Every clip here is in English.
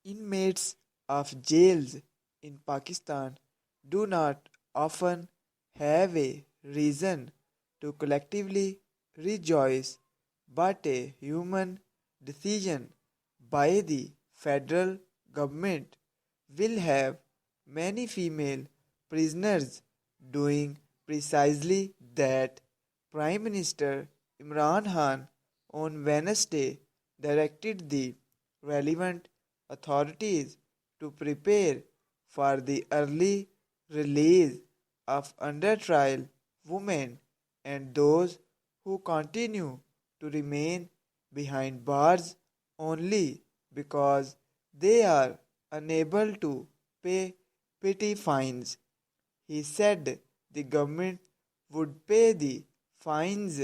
Inmates of jails in Pakistan do not often have a reason to collectively rejoice, but a human decision by the federal government will have many female prisoners doing precisely that. Prime Minister Imran Khan on Wednesday directed the relevant authorities to prepare for the early release of under trial women and those who continue to remain behind bars only because they are unable to pay petty fines. He said the government would pay the fines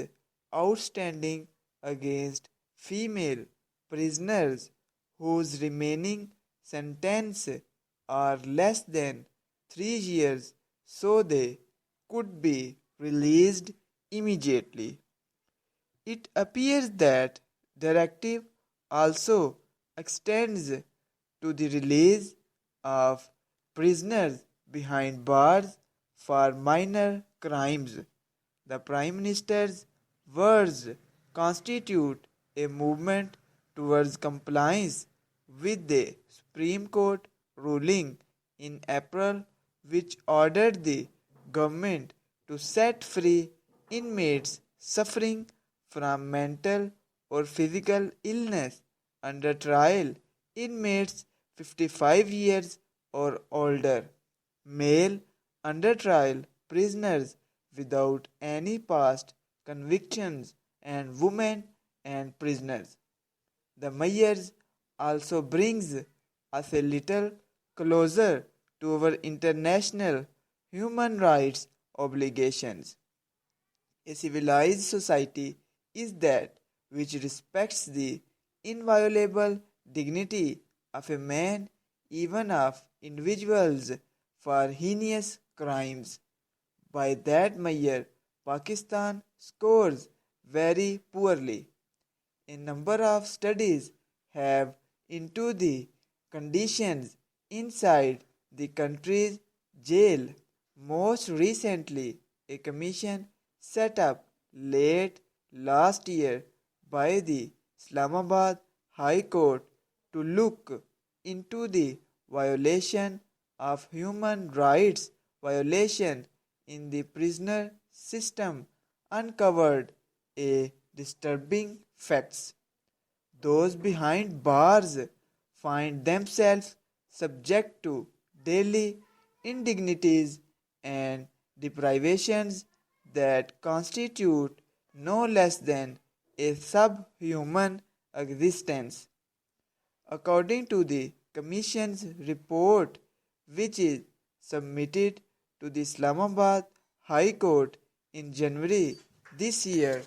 outstanding against female prisoners whose remaining sentence are less than 3 years so they could be released immediately. It appears that directive also extends to the release of prisoners behind bars for minor crimes. The Prime Minister's words constitute a movement towards compliance with the Supreme Court ruling in April which ordered the government to set free inmates suffering from mental or physical illness under trial, inmates 55 years or older, male under trial prisoners without any past convictions, and women and prisoners. The measures also brings us a little closer to our international human rights obligations. A civilized society is that which respects the inviolable dignity of a man, even of individuals, for heinous crimes. By that measure, Pakistan scores very poorly. A number of studies have into the conditions inside the country's jail. Most recently, a commission set up late last year by the Islamabad High Court to look into the violation of human rights violation in the prisoner system uncovered a disturbing facts. Those behind bars find themselves subject to daily indignities and deprivations that constitute no less than a subhuman existence. According to the Commission's report, which is submitted to the Islamabad High Court in January this year,